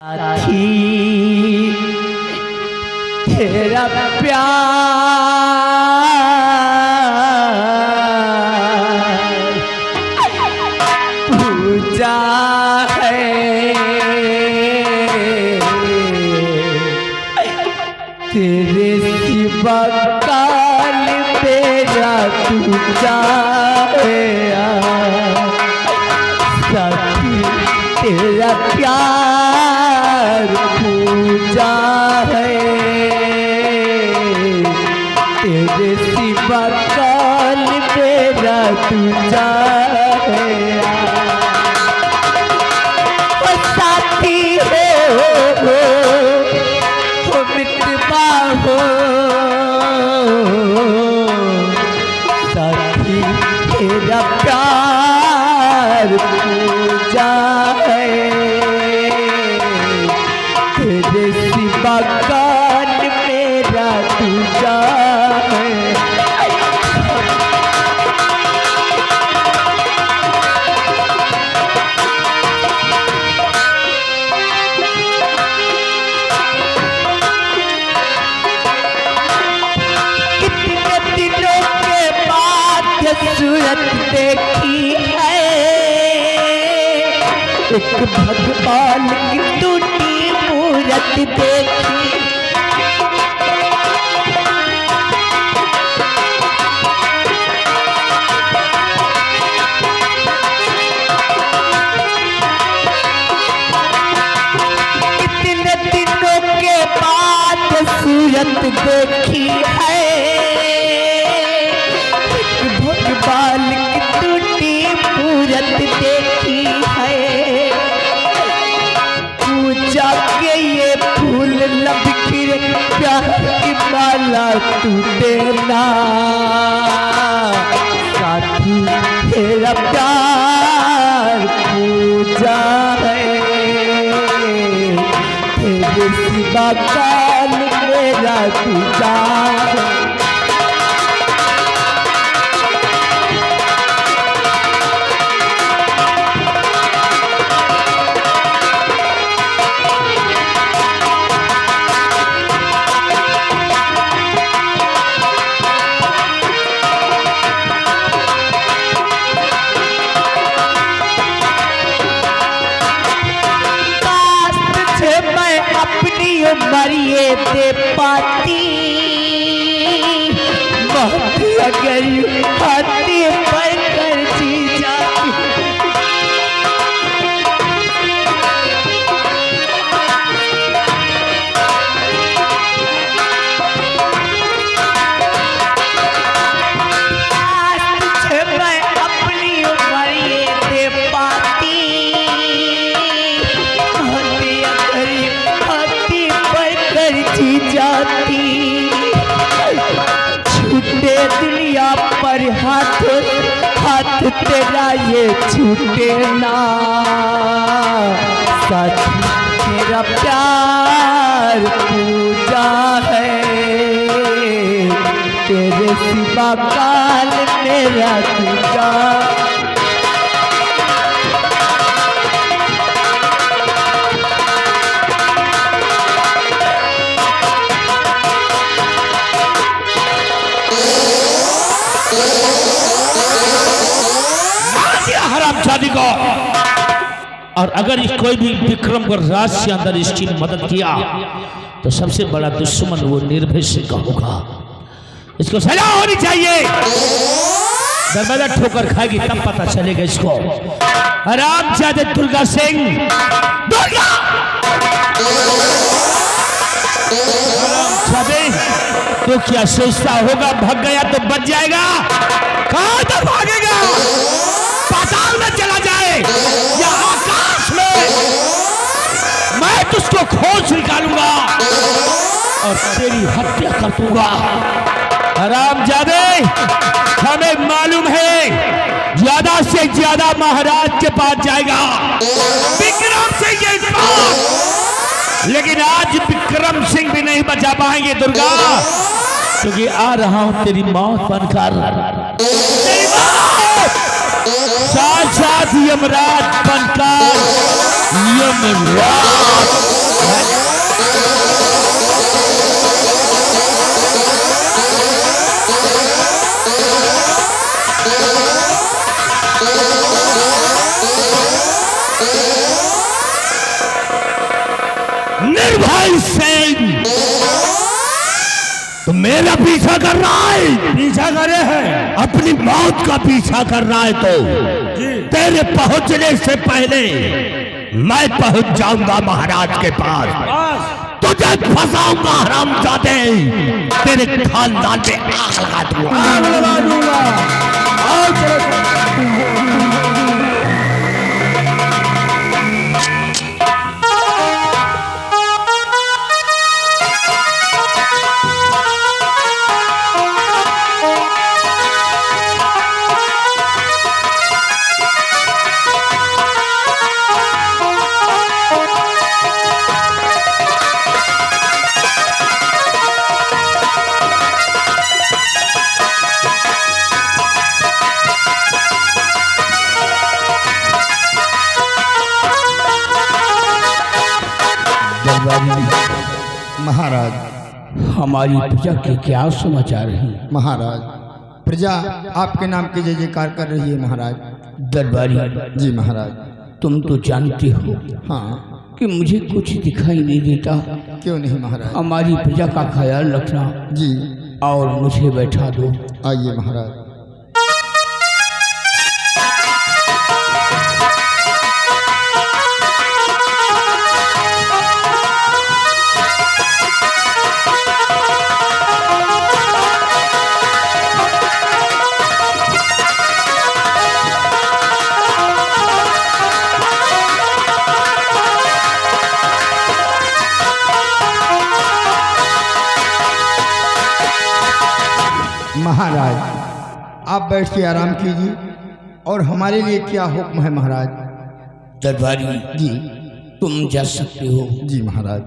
साथी तेरा प्यार पूजा है, तेरे सिवा काल तेरा पूजा है। साथी तेरा प्यार पूजा है, तेरे सिवा काल मेरा पूजा है। ओ साथी हो मित्रवा हो, साथी तेरा प्यार पूजा है, तेरे सिवा काल मेरा पूजा है। कितने दिनों के बाद सूरत देखी है, एक भगवान की टूटी मूरत देखी। कितने दिनों के बाद सूरत देखी है, एक भगवान की टूटी मूरत देखी है। पूजा के ये फूल लब फिर प्यार की माला टूटे ना। साथी तेरा प्यार पूजा है, तेरे सिवा काल मेरा पूजा है। मरिए दे पाती बहुत, अगर हाथी पर कर जी जाती। मैं अपनी मरिए दे पाती, जी जाती। छूटे दुनिया पर हाथ, हाथ तेरा ये छूटे ना। साथी तेरा प्यार पूजा है, तेरे सिवा काल मेरा पूजा। शादी को, और अगर कोई भी विक्रम को राज के अंदर इसकी मदद किया तो सबसे बड़ा दुश्मन वो निर्भय सिंह का होगा। इसको सजा होनी चाहिए। दरवाजा ठोकर खाएगी तब पता चलेगा इसको। हरामजादे दुर्गा सिंह, दुर्गा हरामजादे, तो क्या सोचता होगा भाग गया तो बच जाएगा? कहां तक भागेगा? पाताल में चला जाए या आकाश में, मैं तुझको खोज निकालूंगा और तेरी हत्या कर दूंगा। हरामजादे, हमें मालूम है ज्यादा से ज्यादा महाराज के पास जाएगा विक्रम सिंह के पास, लेकिन आज विक्रम सिंह भी नहीं बचा पाएंगे दुर्गा, क्योंकि आ रहा हूं तेरी मौत बनकर। साथ साक्षात यमराज बनकर यमराज निर्भय सिंह, तो मेरा पीछा कर रहा है। पीछा करे है, अपनी मौत का पीछा कर रहा है तो तेरे पहुंचने से पहले मैं पहुंच जाऊंगा महाराज के पास। तुझे फंसाऊंगा हरामजादे, तेरे खानदान पे आग लगा दूंगा। आओ चलो। महाराज, हमारी प्रजा के क्या समाचार हैं? महाराज, प्रजा आपके नाम की जय जयकार कर रही है महाराज। दरबारी जी महाराज। तुम तो जानते हो हाँ, कि मुझे कुछ दिखाई नहीं देता। क्यों नहीं महाराज। हमारी प्रजा का ख्याल रखना जी, और मुझे बैठा दो। आइए महाराज। महाराज, आप बैठ के आराम कीजिए। और हमारे लिए क्या हुक्म है महाराज। दरबारी जी तुम जा सकते हो। जी महाराज।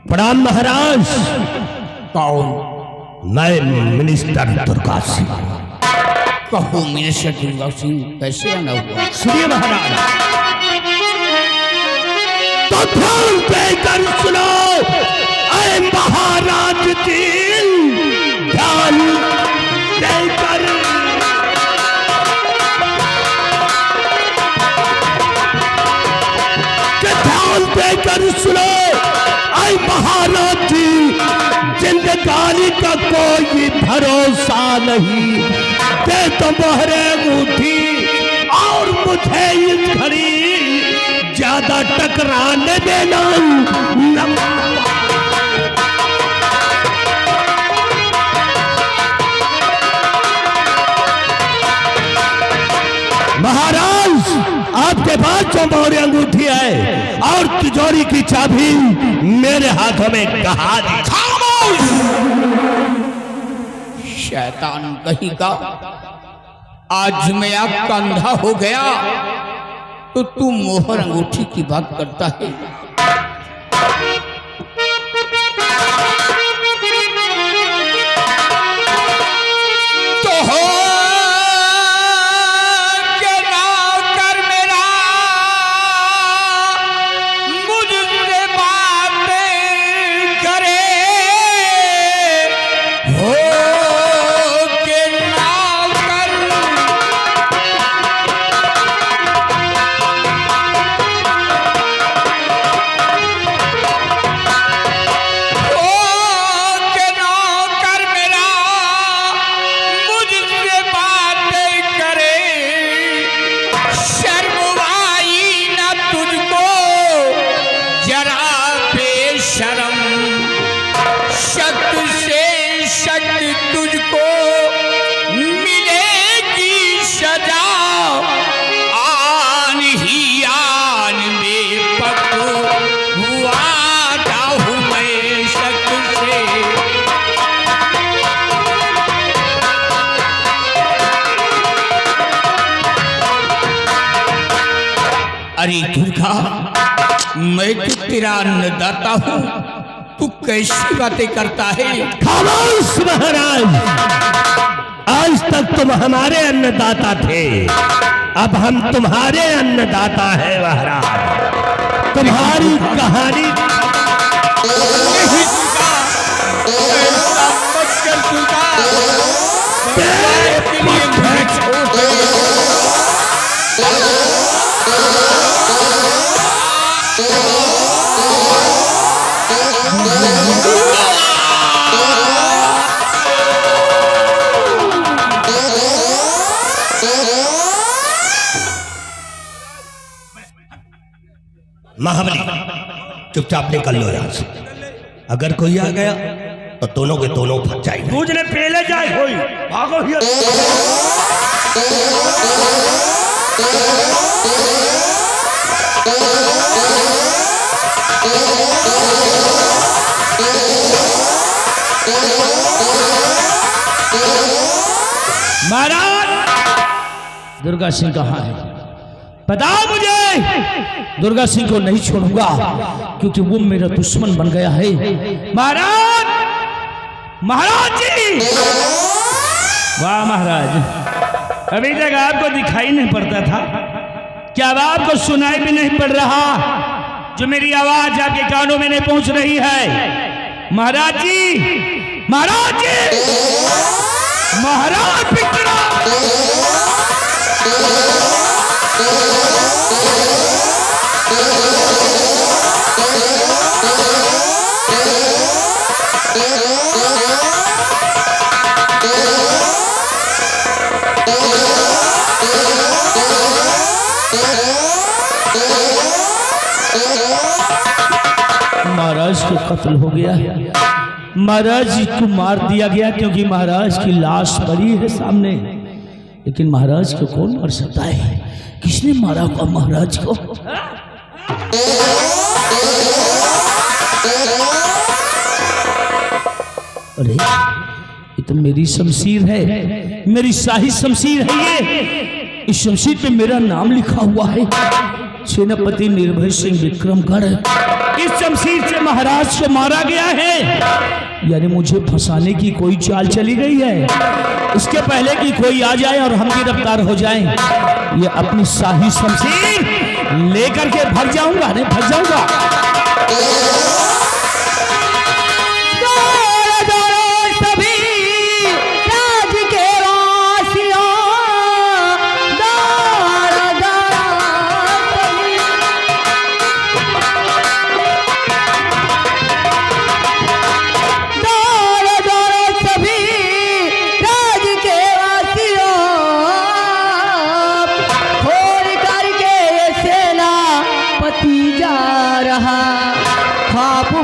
प्रणाम महाराज। कौन? मैं मिनिस्टर दुर्गा सिंह। कहो मिनिस्टर दुर्गा सिंह, कैसे आना हुआ? सुनिए महाराज, तो ध्यान देकर सुनो। ऐ महाराज जी, ध्यान देकर ध्यान देकर सुनो। ऐ महाराज जी, जिंदगानी का कोई भरोसा नहीं। दे तो मोहरे अंगूठी, और मुझे इस घड़ी ज्यादा टकराने देना न। महाराज, आपके पास जो मोहरे अंगूठी है और तिजोरी की चाबी मेरे हाथों में कहा दी। शैतान कहीं का, आज मैं आपका अंधा हो गया तो तू मोहर अंगूठी की बात करता है। तो हो के नौकर मेरा, मुझसे बातें करे। हो के नौकर, तुझको मिलेगी सजा। आन ही आन में पकड़ुआ हूँ मैं शक से। अरे दुर्गा, मैं तो तेरा अन्नदाता हूँ, तू कैसी बातें करता है? खामोश महाराज, आज तक तुम हमारे अन्नदाता थे, अब हम तुम्हारे अन्नदाता हैं महाराज। तुम्हारी कहानी महाबली चुपचाप निकल लो यहाँ से। अगर कोई आ गया तो दोनों के दोनों फंस जाएंगे। तुझने पहले जाए कोई भागो महाराज, दुर्गा सिंह कहाँ है? बताओ मुझे। दुर्गा सिंह को नहीं छोड़ूंगा क्योंकि वो मेरा दुश्मन बन गया है। महाराज, महाराज जी। वाह महाराज, अभी तक आपको दिखाई नहीं पड़ता था, क्या अब आपको सुनाई भी नहीं पड़ रहा जो मेरी आवाज आपके कानों में नहीं पहुंच रही है? महाराज जी, महाराज जी, महाराज विक्रम। महाराज को कत्ल हो गया, महाराज जी को मार दिया गया क्योंकि महाराज की लाश पड़ी है सामने। लेकिन महाराज को कौन मार सकता है? किसने मारा होगा महाराज को? अरे ये तो मेरी शमशीर है, मेरी शाही शमशीर है ये। इस शमशीर पे मेरा नाम लिखा हुआ है, सेनापति निर्भय सिंह विक्रमगढ़। इस शमशीर से महाराज को मारा गया है, यानी मुझे फंसाने की कोई चाल चली गई है। इसके पहले कि कोई आ जाए और हम गिरफ्तार हो जाएं, ये अपनी शाही शमशीर लेकर के भाग जाऊंगा, नहीं भाग जाऊंगा।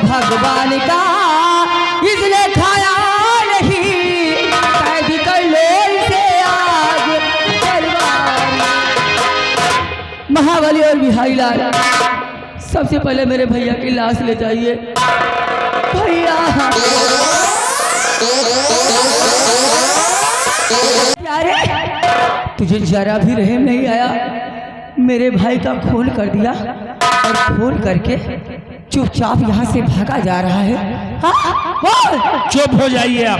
भगवान का इसने खाया नहीं, कैद कर लो इसे आज दरबार। महाबली और बिहारी लाल, सबसे पहले मेरे भैया की लाश ले जाइए। भैया प्यारे, तुझे जरा भी रहम नहीं आया? मेरे भाई का खून कर दिया और खून करके चुपचाप यहाँ से भागा जा रहा है। हाँ? चुप हो जाइए आप,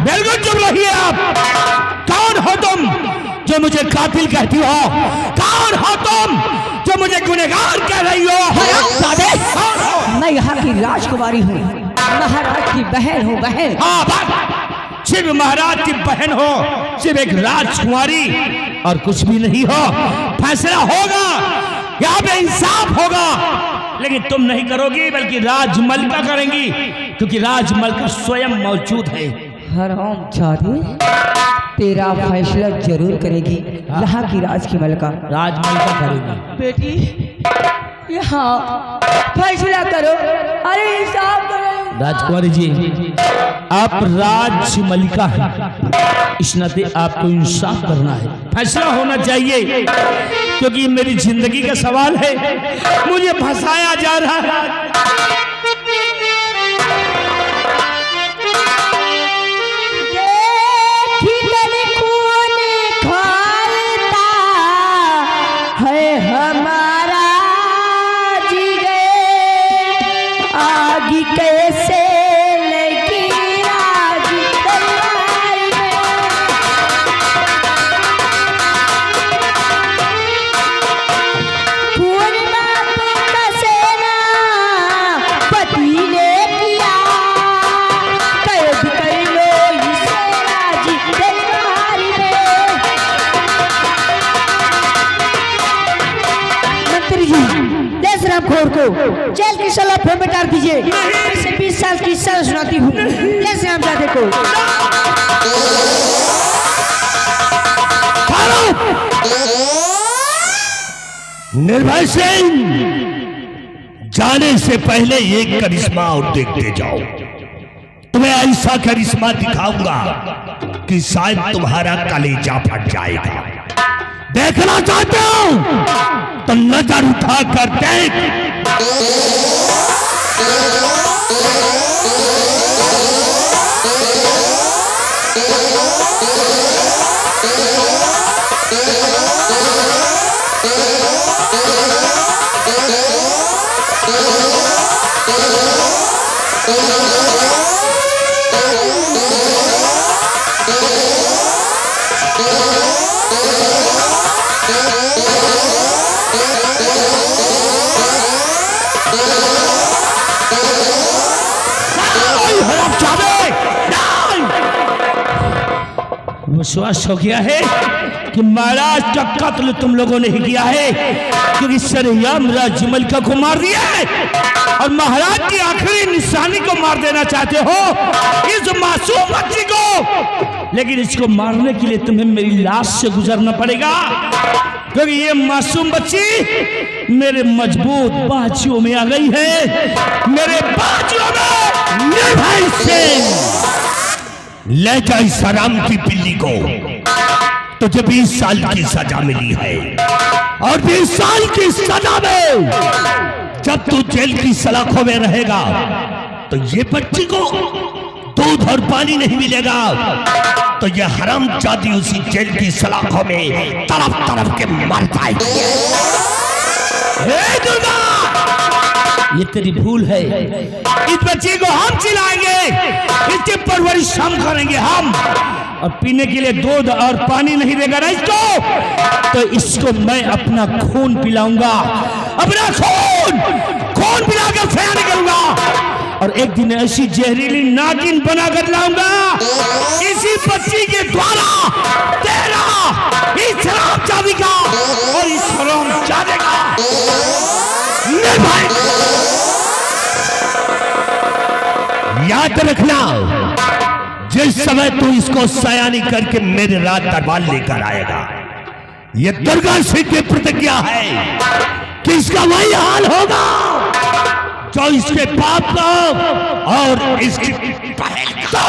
बिल्कुल चुप रहिए आप। कौन हो तुम जो मुझे कातिल कहती हो? कौन हो तुम जो मुझे गुनहगार कह रही हो? मैं यहाँ की राजकुमारी हूँ, महाराज की बहन हूँ। बहन? हाँ, बस सिर्फ महाराज की बहन हो, सिर्फ एक राजकुमारी और कुछ भी नहीं हो। फैसला होगा, यहाँ पे इंसाफ होगा, लेकिन तुम नहीं करोगी बल्कि राजमलिका करेंगी, क्योंकि राजमलिका स्वयं मौजूद है। हराम जादे, तेरा फैसला जरूर करेगी यहाँ की राज की मलिका। राजमलिका करेगी। बेटी यहाँ फैसला करो, अरे इंसाफ करो। राजकुमारी जी, आप राजमलिका हैं, इस नाते आपको इंसाफ करना है, फैसला होना चाहिए, क्योंकि मेरी जिंदगी का सवाल है। मुझे फंसाया जा रहा है। हरामखोर को जेल की सलाखों में डाल दीजिए। इसे 20 साल की सजा सुनाती हूँ ये श्यामजादे को। निर्भय सिंह, जाने से पहले एक करिश्मा और देखते जाओ। तुम्हें ऐसा करिश्मा दिखाऊंगा कि शायद तुम्हारा कलेजा फट जाएगा। देखना चाहते हो तो नजर उठा कर देख। विश्वास हो गया है कि महाराज का कत्ल तुम लोगों ने ही किया है, क्योंकि सरेआम राजमल को मार दिया है और महाराज की आखिरी निशानी को मार देना चाहते हो, इस मासूम बच्ची को। लेकिन इसको मारने के लिए तुम्हें मेरी लाश से गुजरना पड़ेगा, क्योंकि ये मासूम बच्ची मेरे मजबूत बाजुओं में आ गई है, मेरे बाजुओं में। निर्भय सिंह, ले जा इस हराम की पिल्ली को। तुझे 20 साल की सजा मिली है और 20 साल की सजा में जब तू जेल की सलाखों में रहेगा तो ये बच्ची को दूध और पानी नहीं मिलेगा, तो ये हरामजादी उसी जेल की सलाखों में तड़प तड़प के मर जाएगी। हे दुर्गा, ये तेरी भूल है। इस बच्ची को हम चिल्लाएंगे, इसकी परवरिश हम करेंगे हम, और पीने के लिए दूध और पानी नहीं देगा ना इसको, तो इसको मैं अपना खून पिलाऊंगा, अपना खून पिलाकर फैन करूंगा, और एक दिन ऐसी जहरीली नागिन बनाकर लाऊंगा इसी बच्ची के द्वारा तेरा, इस हरामजादी का और इस हरामजादे का। याद रखना, जिस समय तू इसको सयानी करके मेरे राज दरबार लेकर आएगा, ये दुर्गा सिंह की प्रतिज्ञा है कि इसका वही हाल होगा जो इसके बाप का और इसकी बहन का।